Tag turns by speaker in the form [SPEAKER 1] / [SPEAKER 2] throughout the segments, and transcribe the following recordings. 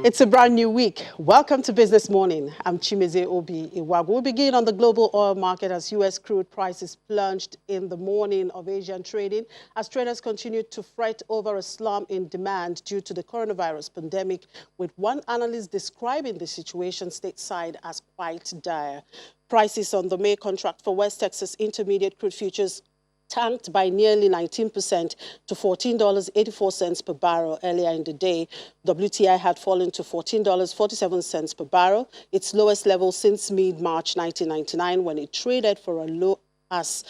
[SPEAKER 1] It's a brand new week. Welcome to Business Morning. I'm Chimeze Obi Iwagu. We'll begin on the global oil market as U.S. crude prices plunged in the morning of Asian trading as traders continued to fret over a slump in demand due to the coronavirus pandemic, with one analyst describing the situation stateside as quite dire. Prices on the May contract for West Texas Intermediate crude futures tanked by nearly 19% to $14.84 per barrel earlier in the day. WTI had fallen to $14.47 per barrel, its lowest level since mid-March 1999, when it traded for a low as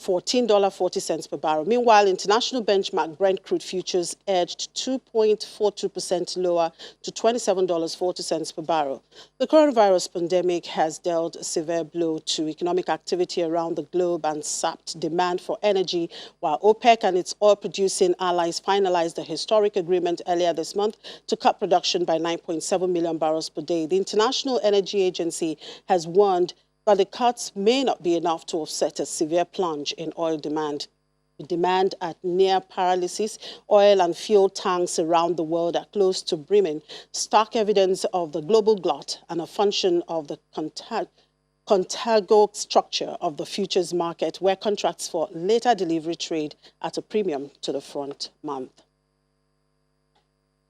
[SPEAKER 1] $14.40 per barrel. Meanwhile, international benchmark Brent crude futures edged 2.42% lower to $27.40 per barrel. The coronavirus pandemic has dealt a severe blow to economic activity around the globe and sapped demand for energy, while OPEC and its oil-producing allies finalized a historic agreement earlier this month to cut production by 9.7 million barrels per day. The International Energy Agency has warned but the cuts may not be enough to offset a severe plunge in oil demand. The demand at near paralysis, oil and fuel tanks around the world are close to brimming, stark evidence of the global glut and a function of the contango structure of the futures market, where contracts for later delivery trade at a premium to the front month.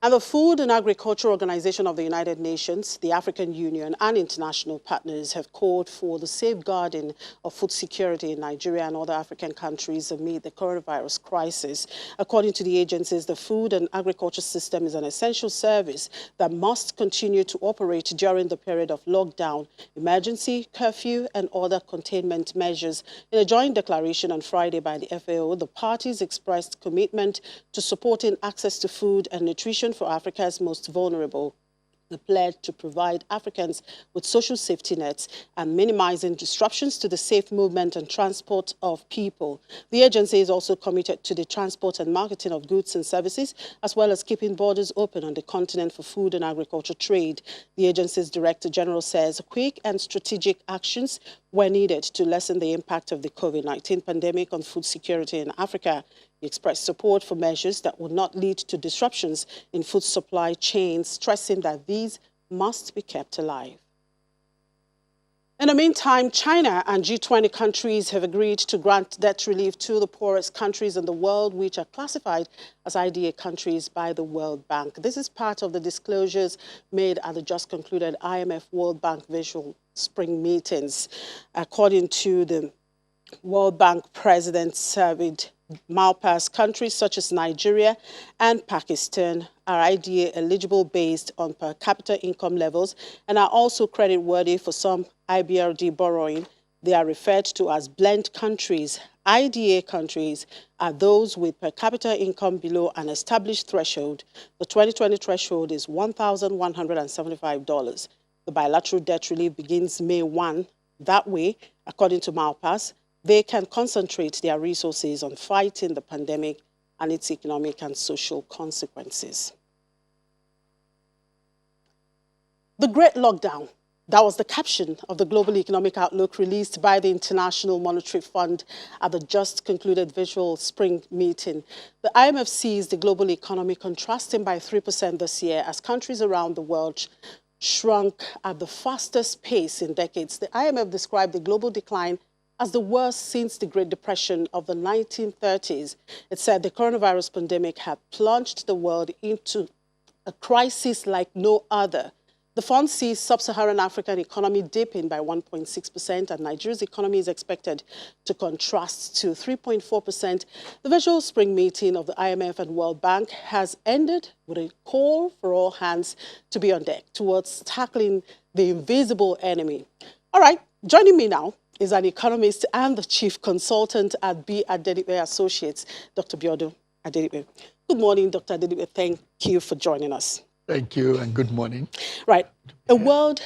[SPEAKER 1] And the Food and Agriculture Organization of the United Nations, the African Union, and international partners have called for the safeguarding of food security in Nigeria and other African countries amid the coronavirus crisis. According to the agencies, the food and agriculture system is an essential service that must continue to operate during the period of lockdown, emergency, curfew, and other containment measures. In a joint declaration on Friday by the FAO, the parties expressed commitment to supporting access to food and nutrition for Africa's most vulnerable. The pledge to provide Africans with social safety nets and minimizing disruptions to the safe movement and transport of people. The agency is also committed to the transport and marketing of goods and services, as well as keeping borders open on the continent for food and agriculture trade. The agency's Director General says quick and strategic actions were needed to lessen the impact of the COVID-19 pandemic on food security in Africa. He expressed support for measures that would not lead to disruptions in food supply chains, stressing that these must be kept alive. In the meantime, China and G20 countries have agreed to grant debt relief to the poorest countries in the world, which are classified as IDA countries by the World Bank. This is part of the disclosures made at the just concluded IMF World Bank Visual Spring meetings. According to the World Bank president, surveyed malpass countries such as Nigeria and Pakistan are IDA eligible based on per capita income levels and are also credit-worthy for some IBRD borrowing. They are referred to as blend countries. IDA countries are those with per capita income below an established threshold. The 2020 threshold is $1,175. The bilateral debt relief begins May 1. That way, according to Malpass, they can concentrate their resources on fighting the pandemic and its economic and social consequences. The Great Lockdown. That was the caption of the Global Economic Outlook released by the International Monetary Fund at the just concluded Visual Spring meeting. The IMF sees the global economy contrasting by 3% this year as countries around the world shrunk at the fastest pace in decades. The IMF described the global decline as the worst since the Great Depression of the 1930s. It said the coronavirus pandemic had plunged the world into a crisis like no other. The fund sees sub-Saharan African economy dipping by 1.6%, and Nigeria's economy is expected to contrast to 3.4%. The Visual Spring meeting of the IMF and World Bank has ended with a call for all hands to be on deck towards tackling the invisible enemy. All right, joining me now is an economist and the chief consultant at B. Adedipe Associates, Dr. Biodo Adedipe. Good morning, Dr. Adedipe. Thank you for joining us.
[SPEAKER 2] Thank you and good morning.
[SPEAKER 1] Right. A world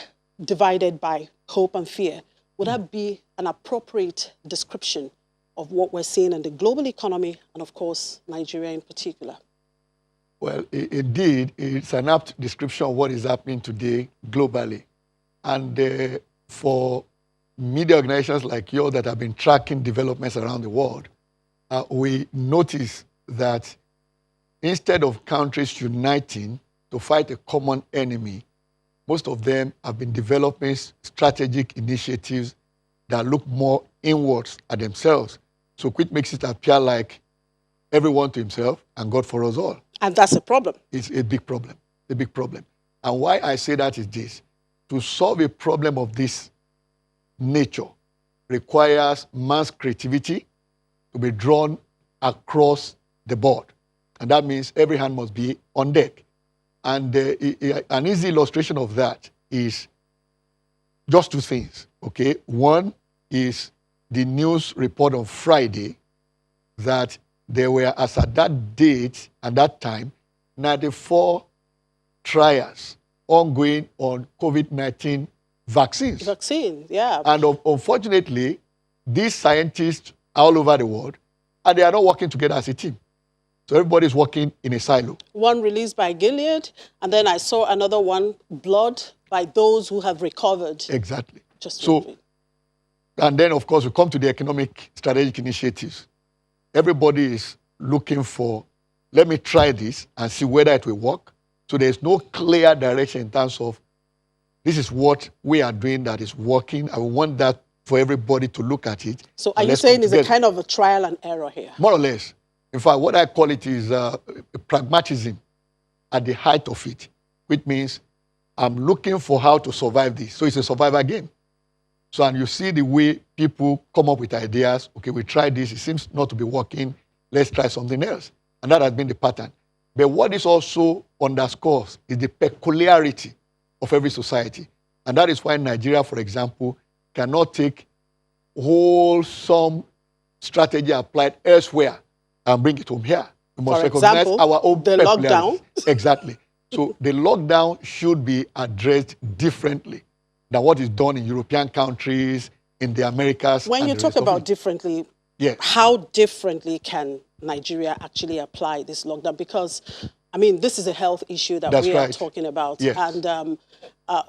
[SPEAKER 1] divided by hope and fear. Would that be an appropriate description of what we're seeing in the global economy and, of course, Nigeria in particular?
[SPEAKER 2] Well, indeed, it's an apt description of what is happening today globally. And for media organizations like yours that have been tracking developments around the world, we notice that instead of countries uniting to fight a common enemy, most of them have been developing strategic initiatives that look more inwards at themselves. So which makes it appear like everyone to himself and God for us all.
[SPEAKER 1] And that's a problem.
[SPEAKER 2] It's a big problem, a big problem. And why I say that is this. To solve a problem of this nature requires man's creativity to be drawn across the board. And that means every hand must be on deck. And an easy illustration of that is just two things, okay? One is the news report on Friday that there were, as at that date, at that time, 94 trials ongoing on COVID-19 vaccines.
[SPEAKER 1] Vaccine, yeah.
[SPEAKER 2] And unfortunately, these scientists all over the world, and they are not working together as a team. So everybody's working in a silo.
[SPEAKER 1] One released by Gilead, and then I saw another one, blood, by those who have recovered.
[SPEAKER 2] Exactly.
[SPEAKER 1] Just
[SPEAKER 2] so, and then, of course, we come to the economic strategic initiatives. Everybody is looking for, let me try this and see whether it will work. So there's no clear direction in terms of, this is what we are doing that is working. I want that for everybody to look at it.
[SPEAKER 1] So are you saying it's a kind of a trial and error here?
[SPEAKER 2] More or less. In fact, what I call it is pragmatism at the height of it, which means I'm looking for how to survive this. So it's a survivor game. So, and you see the way people come up with ideas. Okay, we tried this. It seems not to be working. Let's try something else. And that has been the pattern. But what this also underscores is the peculiarity of every society. And that is why Nigeria, for example, cannot take wholesome strategy applied elsewhere and bring it home here. We must recognize our own
[SPEAKER 1] lockdown.
[SPEAKER 2] Exactly. So the lockdown should be addressed differently than what is done in European countries, in the Americas.
[SPEAKER 1] When you talk about differently,
[SPEAKER 2] yes,
[SPEAKER 1] how differently can Nigeria actually apply this lockdown? Because, I mean, this is a health issue that we are talking about.
[SPEAKER 2] Yes.
[SPEAKER 1] And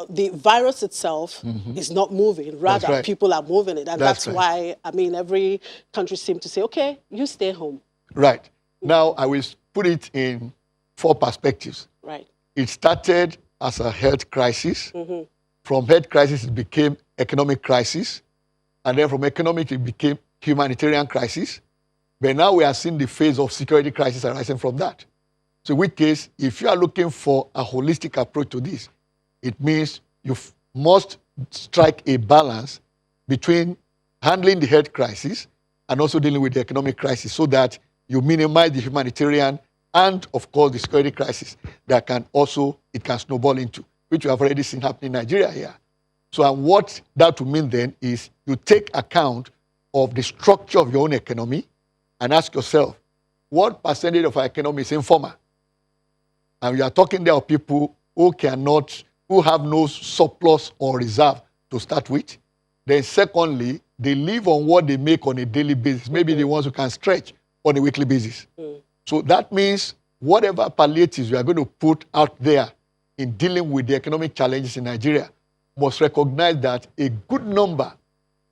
[SPEAKER 1] the virus itself is not moving. Rather, people are moving it. And that's why, I mean, every country seems to say, okay, you stay home.
[SPEAKER 2] Right. Now, I will put it in 4 perspectives.
[SPEAKER 1] Right.
[SPEAKER 2] It started as a health crisis. From health crisis, it became economic crisis. And then from economic, it became humanitarian crisis. But now we are seeing the phase of security crisis arising from that. So in which case, if you are looking for a holistic approach to this, it means you must strike a balance between handling the health crisis and also dealing with the economic crisis so that you minimize the humanitarian and, of course, the security crisis that can also, it can snowball into, which we have already seen happening in Nigeria here. So and what that will mean then is you take account of the structure of your own economy and ask yourself, what percentage of our economy is informal? And we are talking there of people who who have no surplus or reserve to start with. Then secondly, they live on what they make on a daily basis, maybe the ones who can stretch on a weekly basis. So that means whatever palliatives we are going to put out there in dealing with the economic challenges in Nigeria must recognize that a good number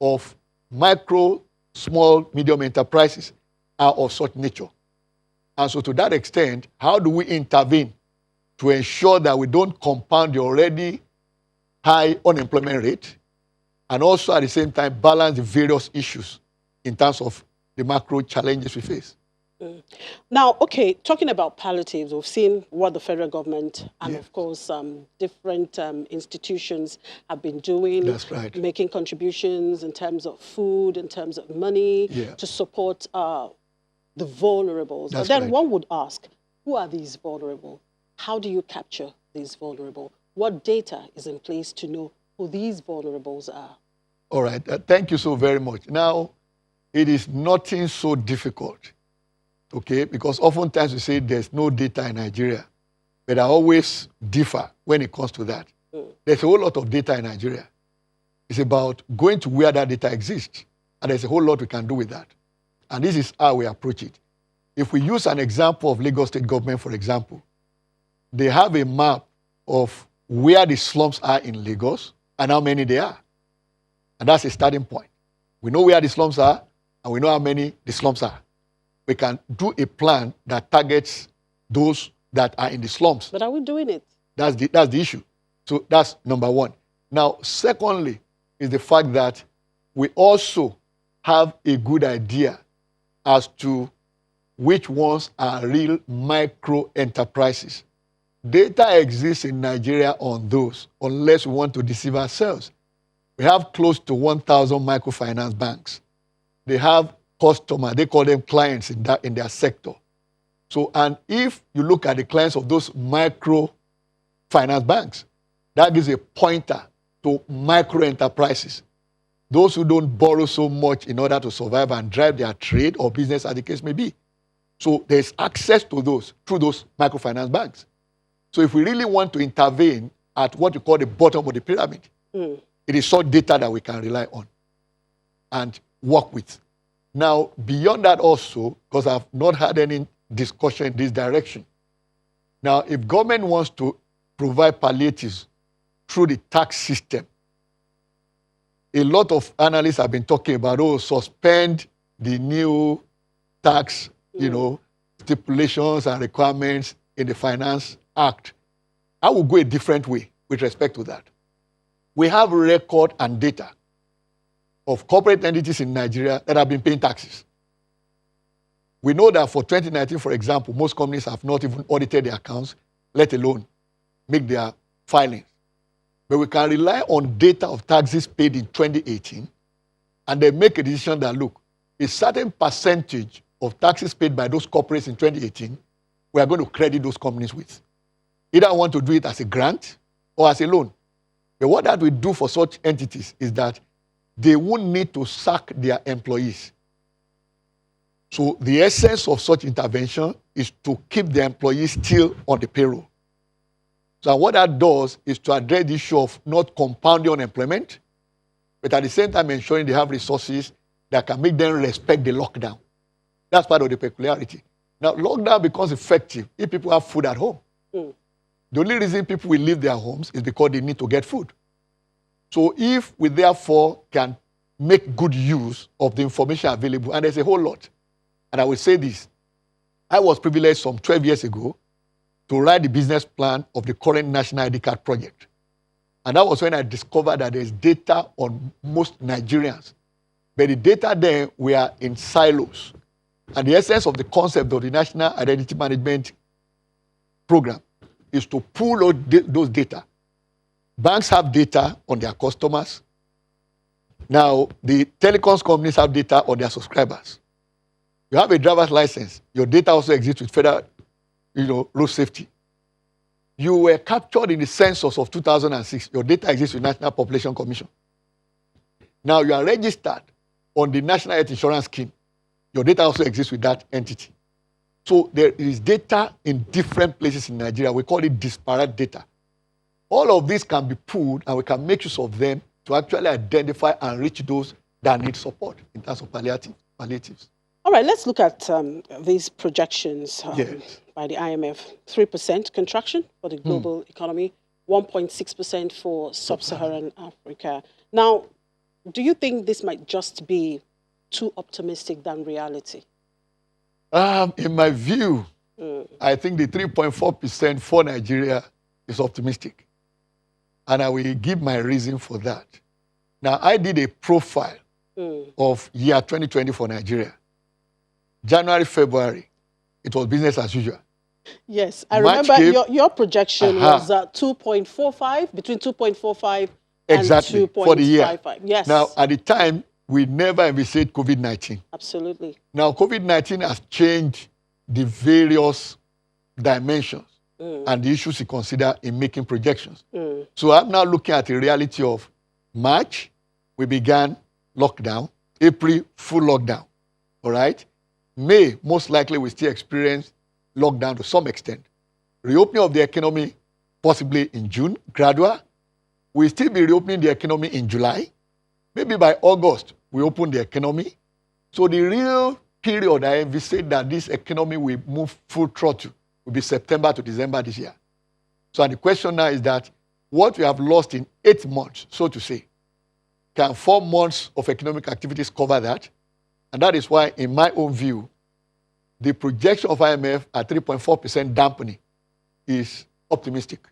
[SPEAKER 2] of micro, small, medium enterprises are of such nature. And so to that extent, how do we intervene to ensure that we don't compound the already high unemployment rate and also at the same time balance the various issues in terms of the macro challenges we face?
[SPEAKER 1] Now, okay, talking about palliatives, we've seen what the federal government and, of course, different institutions have been doing.
[SPEAKER 2] That's right.
[SPEAKER 1] Making contributions in terms of food, in terms of money, to support the vulnerables.
[SPEAKER 2] That's
[SPEAKER 1] but then
[SPEAKER 2] right.
[SPEAKER 1] one would ask, who are these vulnerable? How do you capture these vulnerable? What data is in place to know who these vulnerables are?
[SPEAKER 2] All right. Thank you so very much. Now, it is nothing so difficult, okay? Because oftentimes we say there's no data in Nigeria, but I always differ when it comes to that. There's a whole lot of data in Nigeria. It's about going to where that data exists, and there's a whole lot we can do with that. And this is how we approach it. If we use an example of Lagos State government, for example, they have a map of where the slums are in Lagos and how many they are. And that's a starting point. We know where the slums are, and we know how many the slums are. We can do a plan that targets those that are in the slums.
[SPEAKER 1] But are we doing it?
[SPEAKER 2] That's the issue. So that's number one. Now, secondly, is the fact that we also have a good idea as to which ones are real micro enterprises. Data exists in Nigeria on those, unless we want to deceive ourselves. We have close to 1,000 microfinance banks. They have customers, they call them clients in their sector. So, and if you look at the clients of those microfinance banks, that gives a pointer to micro enterprises. Those who don't borrow so much in order to survive and drive their trade or business, as the case may be. So there's access to those through those microfinance banks. So if we really want to intervene at what you call the bottom of the pyramid, it is such data that we can rely on and work with. Now, beyond that also, because I've not had any discussion in this direction. Now, if government wants to provide palliatives through the tax system, a lot of analysts have been talking about, suspend the new tax, stipulations and requirements in the Finance Act. I will go a different way with respect to that. We have record and data of corporate entities in Nigeria that have been paying taxes. We know that for 2019, for example, most companies have not even audited their accounts, let alone make their filings. But we can rely on data of taxes paid in 2018 and then make a decision that, look, a certain percentage of taxes paid by those corporates in 2018, we are going to credit those companies with. Either I want to do it as a grant or as a loan. But what that will do for such entities is that they won't need to sack their employees. So the essence of such intervention is to keep the employees still on the payroll. So what that does is to address the issue of not compounding unemployment, but at the same time ensuring they have resources that can make them respect the lockdown. That's part of the peculiarity. Now, lockdown becomes effective if people have food at home. The only reason people will leave their homes is because they need to get food. So if we therefore can make good use of the information available, and there's a whole lot, and I will say this, I was privileged some 12 years ago to write the business plan of the current National ID Card project. And that was when I discovered that there's data on most Nigerians. But the data there were in silos. And the essence of the concept of the National Identity Management Program is to pool those data. Banks have data on their customers. Now, the telecoms companies have data on their subscribers. You have a driver's license. Your data also exists with federal road safety. You were captured in the census of 2006. Your data exists with National Population Commission. Now you are registered on the National Health Insurance Scheme. Your data also exists with that entity. So there is data in different places in Nigeria. We call it disparate data. All of these can be pooled and we can make use of them to actually identify and reach those that need support in terms of palliatives.
[SPEAKER 1] All right, let's look at these projections
[SPEAKER 2] Yes.
[SPEAKER 1] by the IMF. 3% contraction for the global economy, 1.6% for sub-Saharan Africa. Now, do you think this might just be too optimistic than reality?
[SPEAKER 2] In my view, I think the 3.4% for Nigeria is optimistic. And I will give my reason for that. Now, I did a profile of year 2020 for Nigeria. January, February, it was business as usual.
[SPEAKER 1] Yes, I
[SPEAKER 2] March
[SPEAKER 1] remember your projection was 2.45, between 2.45
[SPEAKER 2] exactly,
[SPEAKER 1] and 2.55.
[SPEAKER 2] for the year.
[SPEAKER 1] Yes.
[SPEAKER 2] Now, at the time, we never envisaged COVID-19.
[SPEAKER 1] Absolutely.
[SPEAKER 2] Now, COVID-19 has changed the various dimensions and the issues you consider in making projections. So I'm now looking at the reality of March, we began lockdown. April, full lockdown. All right? May, most likely, we still experience lockdown to some extent. Reopening of the economy, possibly in June, gradual. We'll still be reopening the economy in July. Maybe by August, we open the economy. So the real period I envisage that this economy will move full throttle will be September to December this year. So the question now is that what we have lost in 8 months, so to say, can 4 months of economic activities cover that? And that is why, in my own view, the projection of IMF at 3.4% dampening is optimistic.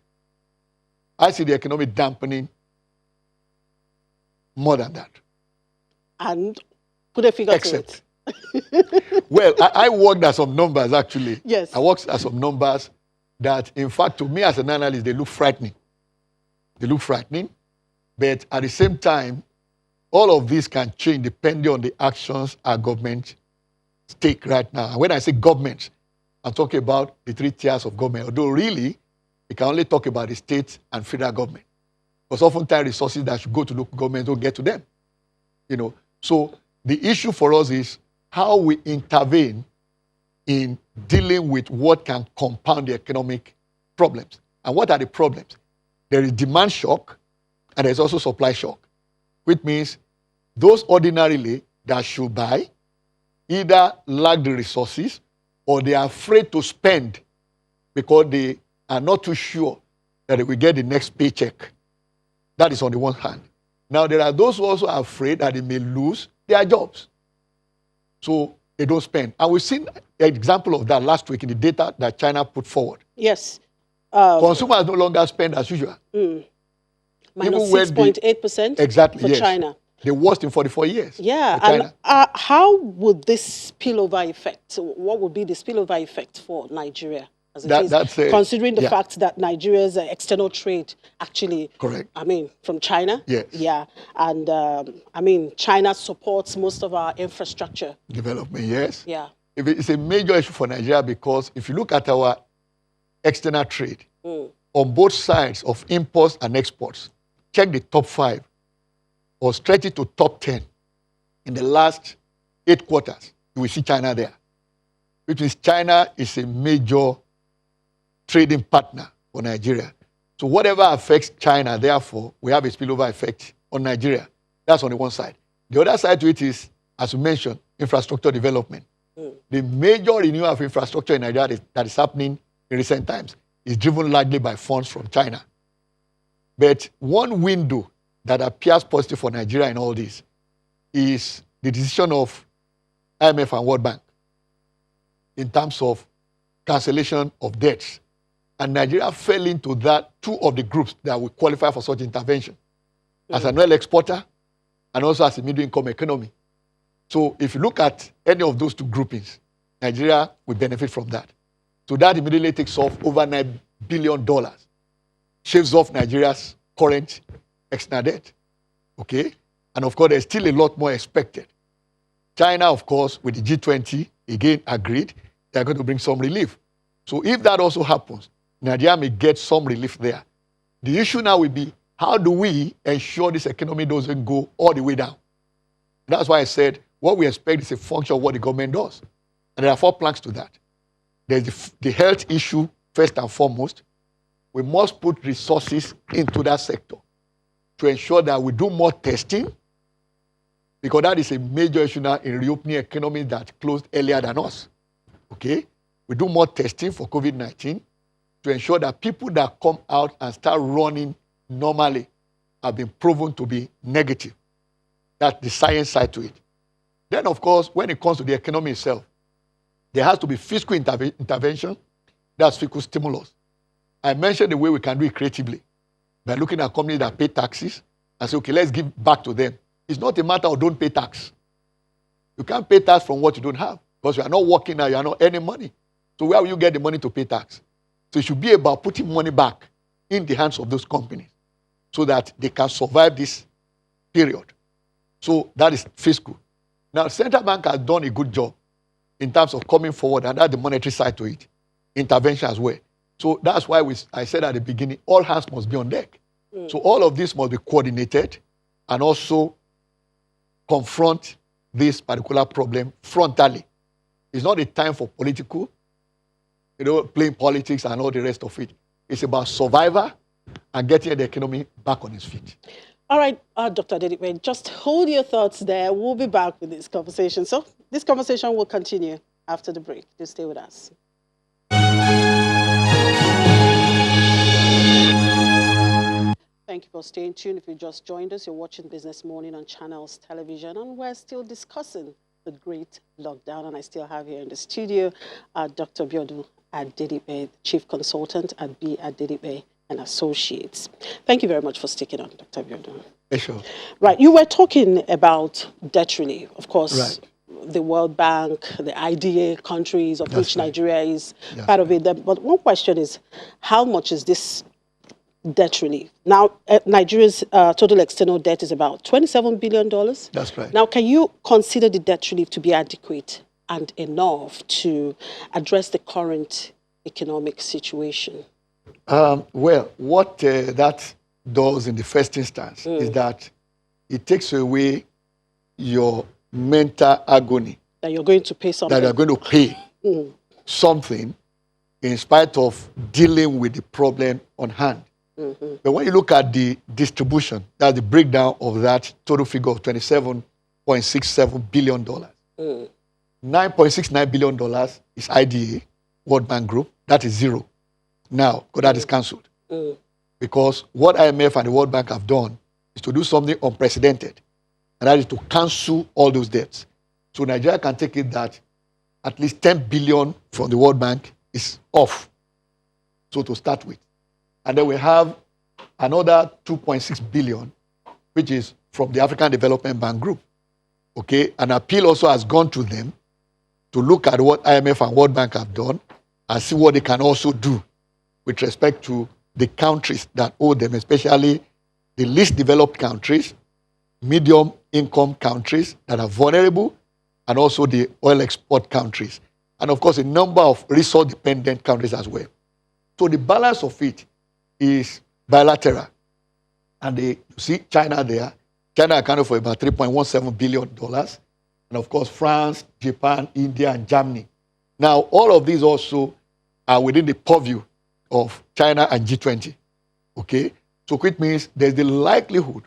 [SPEAKER 2] I see the economy dampening more than that.
[SPEAKER 1] And put a figure to it.
[SPEAKER 2] Well, I worked at some numbers, actually.
[SPEAKER 1] Yes.
[SPEAKER 2] I worked at some numbers that, in fact, to me as an analyst, they look frightening. They look frightening. But at the same time, all of this can change depending on the actions our government take right now. And when I say government, I'm talking about the 3 tiers of government. Although really, we can only talk about the state and federal government. Because oftentimes resources that should go to local government don't get to them. So the issue for us is how we intervene in dealing with what can compound the economic problems. And what are the problems? There is demand shock, and there's also supply shock, which means those ordinarily that should buy either lack the resources or they are afraid to spend because they are not too sure that they will get the next paycheck. That is on the one hand. Now, there are those who also are afraid that they may lose their jobs. So they don't spend. And we've seen an example of that last week in the data that China put forward.
[SPEAKER 1] Yes.
[SPEAKER 2] Consumers no longer spend as usual.
[SPEAKER 1] Minus 6.8%
[SPEAKER 2] exactly,
[SPEAKER 1] for
[SPEAKER 2] yes.
[SPEAKER 1] China.
[SPEAKER 2] The worst in 44 years.
[SPEAKER 1] Yeah,
[SPEAKER 2] China.
[SPEAKER 1] And how would this spillover effect, what would be the spillover effect for Nigeria? As considering the fact that Nigeria's external trade actually,
[SPEAKER 2] correct.
[SPEAKER 1] From China.
[SPEAKER 2] Yes.
[SPEAKER 1] Yeah, and China supports most of our infrastructure
[SPEAKER 2] development. Yes.
[SPEAKER 1] Yeah.
[SPEAKER 2] It's a major issue for Nigeria because if you look at our external trade on both sides of imports and exports, check the top 5 or stretch it to top 10 in the last 8 quarters. You will see China there, which means China is a major trading partner for Nigeria. So whatever affects China, therefore, we have a spillover effect on Nigeria. That's on the one side. The other side to it is, as you mentioned, infrastructure development. The major renewal of infrastructure in Nigeria that is happening in recent times is driven largely by funds from China. But one window that appears positive for Nigeria in all this is the decision of IMF and World Bank in terms of cancellation of debts. And Nigeria fell into that 2 of the groups that will qualify for such intervention, as an oil exporter and also as a middle-income economy. So if you look at any of those 2 groupings, Nigeria will benefit from that. So that immediately takes off over $9 billion, shaves off Nigeria's current external debt. Okay? And of course, there's still a lot more expected. China, of course, with the G20, again agreed they're going to bring some relief. So if that also happens, Nigeria may get some relief there. The issue now will be, how do we ensure this economy doesn't go all the way down? That's why I said what we expect is a function of what the government does. And there are 4 planks to that. There's the health issue, first and foremost. We must put resources into that sector to ensure that we do more testing, because that is a major issue now in reopening economies that closed earlier than us. Okay? We do more testing for COVID-19 to ensure that people that come out and start running normally have been proven to be negative. That's the science side to it. Then, of course, when it comes to the economy itself, there has to be fiscal intervention. That's fiscal stimulus. I mentioned the way we can do it creatively by looking at companies that pay taxes and say, okay, let's give back to them. It's not a matter of don't pay tax. You can't pay tax from what you don't have because you are not working now, you are not earning money. So where will you get the money to pay tax? So it should be about putting money back in the hands of those companies so that they can survive this period. So that is fiscal. Now, central bank has done a good job in terms of coming forward, and that's the monetary side to it, intervention as well. So that's why I said at the beginning, all hands must be on deck. So all of this must be coordinated and also confront this particular problem frontally. It's not a time for political, playing politics and all the rest of it. It's about survival and getting the economy back on its feet.
[SPEAKER 1] All right, Dr. Adedipe, just hold your thoughts there. We'll be back with this conversation. So this conversation will continue after the break. Just stay with us. Thank you for staying tuned. If you just joined us, you're watching Business Morning on Channels Television, and we're still discussing the great lockdown. And I still have here in the studio Dr. Biodun Adedipe, Chief Consultant at B. Adedipe and Associates. Thank you very much for sticking on, Dr. Abiodun.
[SPEAKER 2] Sure.
[SPEAKER 1] Right, you were talking about debt relief, of course.
[SPEAKER 2] Right.
[SPEAKER 1] The World Bank, the IDA countries, of which
[SPEAKER 2] right.
[SPEAKER 1] Nigeria is part of it. But one question is, how much is this debt relief? Now, Nigeria's total external debt is about $27 billion.
[SPEAKER 2] That's right.
[SPEAKER 1] Now, can you consider the debt relief to be adequate and enough to address the current economic situation?
[SPEAKER 2] Well, what that does in the first instance is that it takes away your mental agony.
[SPEAKER 1] That you're going to pay something.
[SPEAKER 2] That you're going to pay something in spite of dealing with the problem on hand. But when you look at the distribution, that's the breakdown of that total figure of $27.67 billion. $9.69 billion is IDA, World Bank Group. That is zero now, because that is cancelled. Because what IMF and the World Bank have done is to do something unprecedented, and that is to cancel all those debts. So Nigeria can take it that at least 10 billion from the World Bank is off, so to start with. And then we have another 2.6 billion, which is from the African Development Bank Group. Okay, an appeal also has gone to them to look at what IMF and World Bank have done and see what they can also do with respect to the countries that owe them, especially the least developed countries, medium income countries that are vulnerable, and also the oil export countries. And of course, a number of resource dependent countries as well. So the balance of it is bilateral. And you see China there. China accounted for about $3.17 billion. And of course, France, Japan, India, and Germany. Now, all of these also are within the purview of China and G20. Okay? So which means there's the likelihood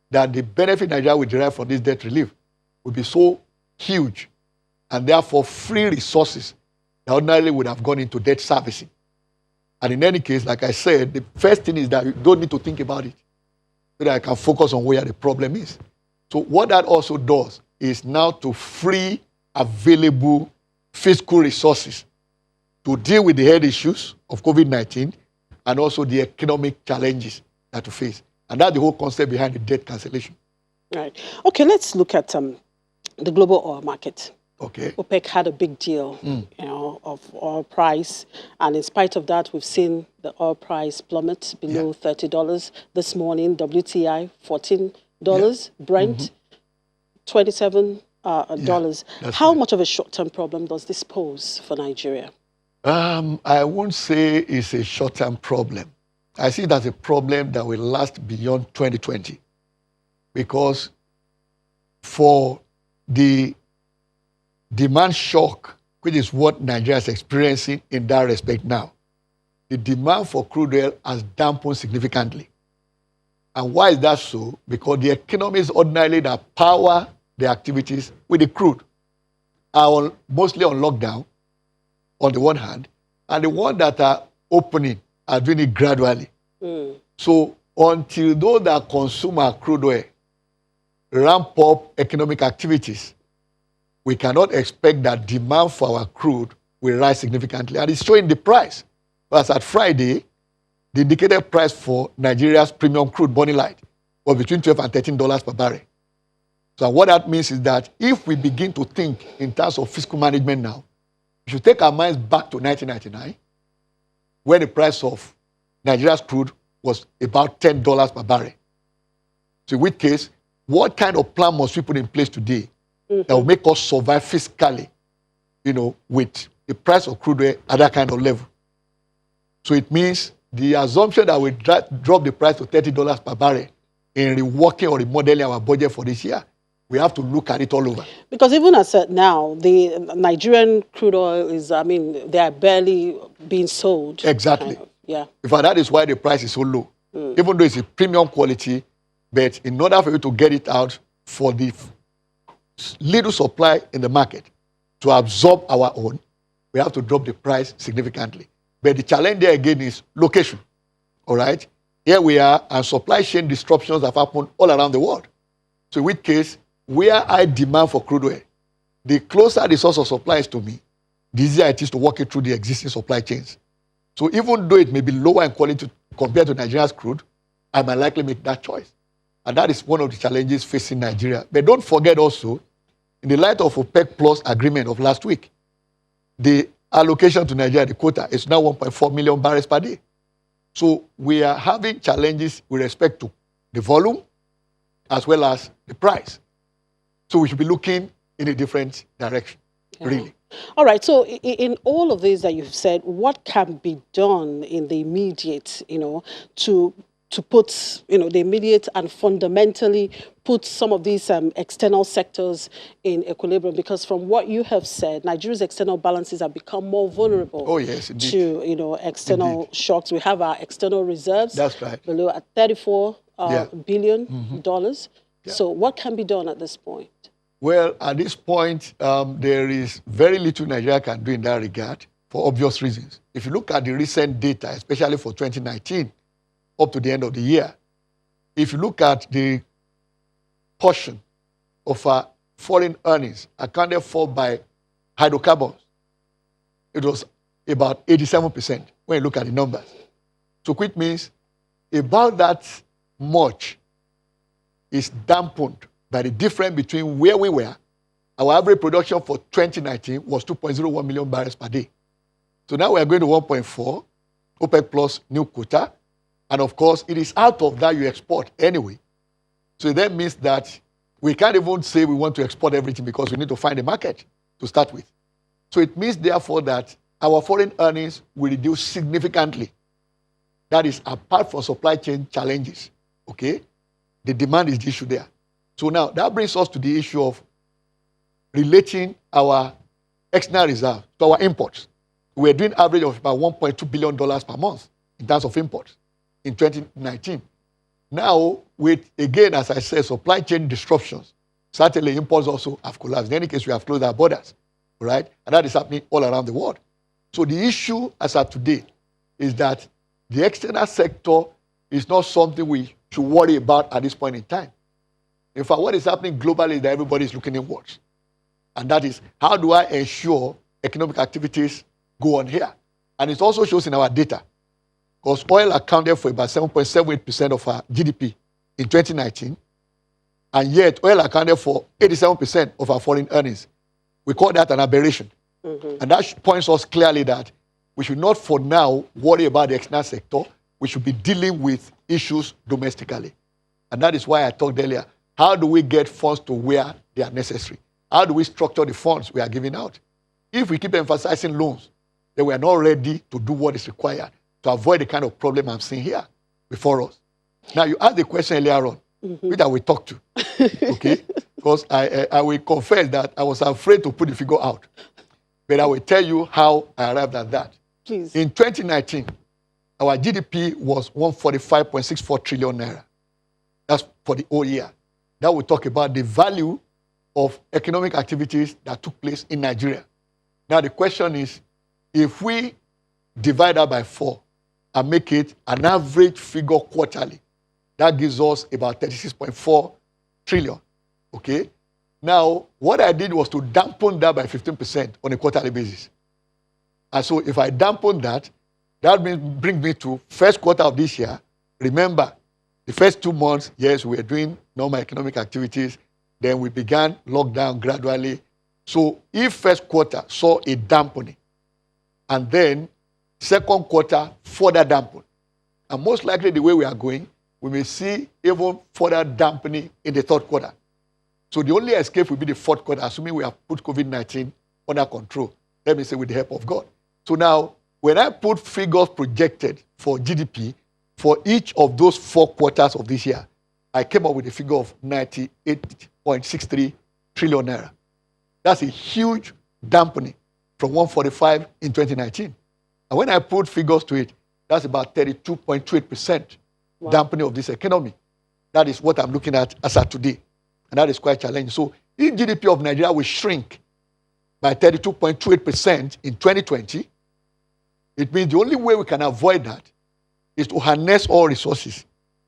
[SPEAKER 2] that the benefit Nigeria will derive from this debt relief will be so huge, and therefore free resources that ordinarily would have gone into debt servicing. And in any case, like I said, the first thing is that you don't need to think about it, so that I can focus on where the problem is. So what that also does is now to free available fiscal resources to deal with the health issues of COVID-19 and also the economic challenges that to face. And that's the whole concept behind the debt cancellation.
[SPEAKER 1] Right. Okay, let's look at the global oil market.
[SPEAKER 2] Okay.
[SPEAKER 1] OPEC had a big deal, of oil price, and in spite of that, we've seen the oil price plummet below $30 this morning. WTI $14, Brent $27. How much of a short-term problem does this pose for Nigeria?
[SPEAKER 2] I won't say it's a short-term problem. I see it as a problem that will last beyond 2020, because for the demand shock, which is what Nigeria is experiencing in that respect now, the demand for crude oil has dampened significantly. And why is that so? Because the economies ordinarily that power the activities with the crude are mostly on lockdown, on the one hand, and the ones that are opening are doing it gradually. So until those that consume our crude oil ramp up economic activities, we cannot expect that demand for our crude will rise significantly. And it's showing the price. As at Friday, the indicated price for Nigeria's premium crude burning light was between $12 and $13 per barrel. So what that means is that if we begin to think in terms of fiscal management now, we should take our minds back to 1999, when the price of Nigeria's crude was about $10 per barrel. So in which case, what kind of plan must we put in place today that will make us survive fiscally, with the price of crude oil at that kind of level? So it means the assumption that we drop the price to $30 per barrel in reworking or remodeling our budget for this year, we have to look at it all over. Because
[SPEAKER 1] even as now, the Nigerian crude oil is, they are barely being sold.
[SPEAKER 2] Exactly.
[SPEAKER 1] Yeah.
[SPEAKER 2] In fact, that is why the price is so low. Even though it's a premium quality, but in order for you to get it out for the little supply in the market to absorb our own, we have to drop the price significantly. But the challenge there again is location. All right? Here we are, and supply chain disruptions have happened all around the world. So in which case, where high demand for crude oil, the closer the source of supply is to me, the easier it is to work it through the existing supply chains. So even though it may be lower in quality compared to Nigeria's crude, I might likely make that choice. And that is one of the challenges facing Nigeria. But don't forget also, in the light of OPEC Plus agreement of last week, the allocation to Nigeria, the quota, is now 1.4 million barrels per day. So we are having challenges with respect to the volume as well as the price. So we should be looking in a different direction, really.
[SPEAKER 1] All right. So in all of this that you've said, what can be done in the immediate, to put, the immediate and fundamentally put some of these external sectors in equilibrium? Because from what you have said, Nigeria's external balances have become more vulnerable to, external shocks. We have our external reserves below at $34 billion. So what can be done at this point?
[SPEAKER 2] Well, at this point, there is very little Nigeria can do in that regard for obvious reasons. If you look at the recent data, especially for 2019, up to the end of the year, if you look at the portion of our foreign earnings accounted for by hydrocarbons, it was about 87% when you look at the numbers. So which means about that much is dampened by the difference between where we were. Our average production for 2019 was 2.01 million barrels per day. So now we are going to 1.4, OPEC plus new quota. And of course, it is out of that you export anyway. So that means that we can't even say we want to export everything because we need to find a market to start with. So it means, therefore, that our foreign earnings will reduce significantly. That is apart from supply chain challenges, okay? The demand is the issue there. So now that brings us to the issue of relating our external reserve to our imports. We're doing average of about $1.2 billion per month in terms of imports in 2019. Now, with, again, as I said, supply chain disruptions, certainly imports also have collapsed. In any case, we have closed our borders, right? And that is happening all around the world. So the issue as of today is that the external sector is not something we should worry about at this point in time. In fact, what is happening globally is that everybody is looking inwards. And that is, how do I ensure economic activities go on here? And it also shows in our data. Because oil accounted for about 7.78% of our GDP in 2019. And yet, oil accounted for 87% of our foreign earnings. We call that an aberration. And that points us clearly that we should not, for now, worry about the external sector. We should be dealing with issues domestically. And that is why I talked earlier. How do we get funds to where they are necessary? How do we structure the funds we are giving out? If we keep emphasizing loans, then we are not ready to do what is required to avoid the kind of problem I'm seeing here before us. Now, you asked the question earlier on, which I will talk to, okay? Because I will confess that I was afraid to put the figure out. But I will tell you how I arrived at that.
[SPEAKER 1] Please.
[SPEAKER 2] In 2019, our GDP was 145.64 trillion naira. That's for the whole year. Now we talk about the value of economic activities that took place in Nigeria. Now the question is, if we divide that by 4 and make it an average figure quarterly, that gives us about 36.4 trillion, okay? Now, what I did was to dampen that by 15% on a quarterly basis. And so if I dampen that, that brings me to first quarter of this year. Remember, the first 2 months, yes, we were doing normal economic activities. Then we began lockdown gradually. So if first quarter saw a dampening, and then second quarter further dampened, and most likely the way we are going, we may see even further dampening in the third quarter. So the only escape will be the fourth quarter, assuming we have put COVID-19 under control. Let me say with the help of God. So now, when I put figures projected for GDP for each of those 4 quarters of this year, I came up with a figure of 98.63 trillion naira. That's a huge dampening from 145 in 2019. And when I put figures to it, that's about 32.28% dampening of this economy. That is what I'm looking at as of today. And that is quite challenging. So if GDP of Nigeria will shrink by 32.28% in 2020, it means the only way we can avoid that is to harness all resources,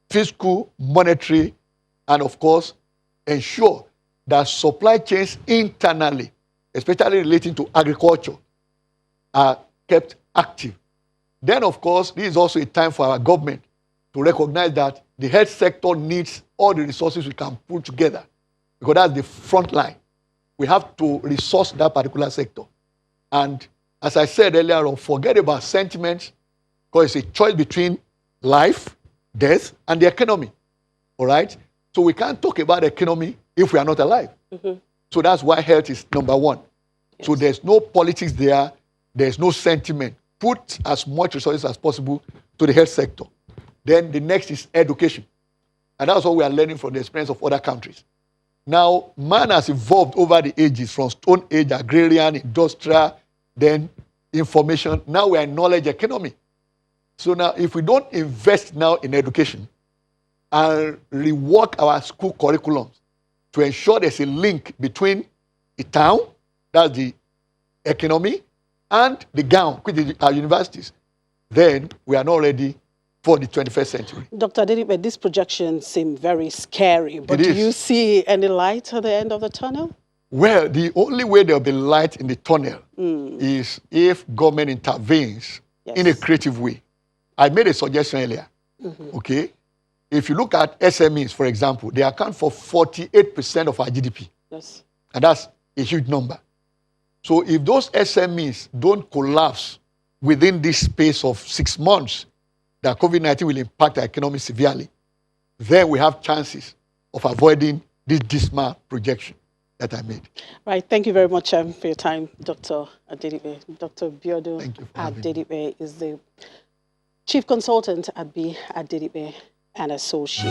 [SPEAKER 2] fiscal, monetary, and of course, ensure that supply chains internally, especially relating to agriculture, are kept active. Then, of course, this is also a time for our government to recognize that the health sector needs all the resources we can pull together, because that's the front line. We have to resource that particular sector. And as I said earlier on, forget about sentiments, because it's a choice between life, death, and the economy. All right? So we can't talk about the economy if we are not alive. Mm-hmm. So that's why health is number one. Yes. So there's no politics there. There's no sentiment. Put as much resources as possible to the health sector. Then the next is education. And that's what we are learning from the experience of other countries. Now, man has evolved over the ages from Stone Age, agrarian, industrial, then information. Now we are in knowledge economy. So now if we don't invest now in education and rework our school curriculums to ensure there's a link between the town, that's the economy, and the gown, which is our universities, then we are not ready for the 21st century.
[SPEAKER 1] Dr. Adedipe, these projections seem very scary, but do you see any light at the end of the tunnel?
[SPEAKER 2] Well, the only way there'll be light in the tunnel is if government intervenes in a creative way. I made a suggestion earlier, okay? If you look at SMEs, for example, they account for 48% of our GDP. Yes. And that's a huge number. So if those SMEs don't collapse within this space of 6 months, that COVID-19 will impact our economy severely, then we have chances of avoiding this dismal projection that I made. Right. Thank you very much for your time, Dr. Adedipe. Dr. Biodun Adedipe is the Chief Consultant at B. Adedipe and Associates.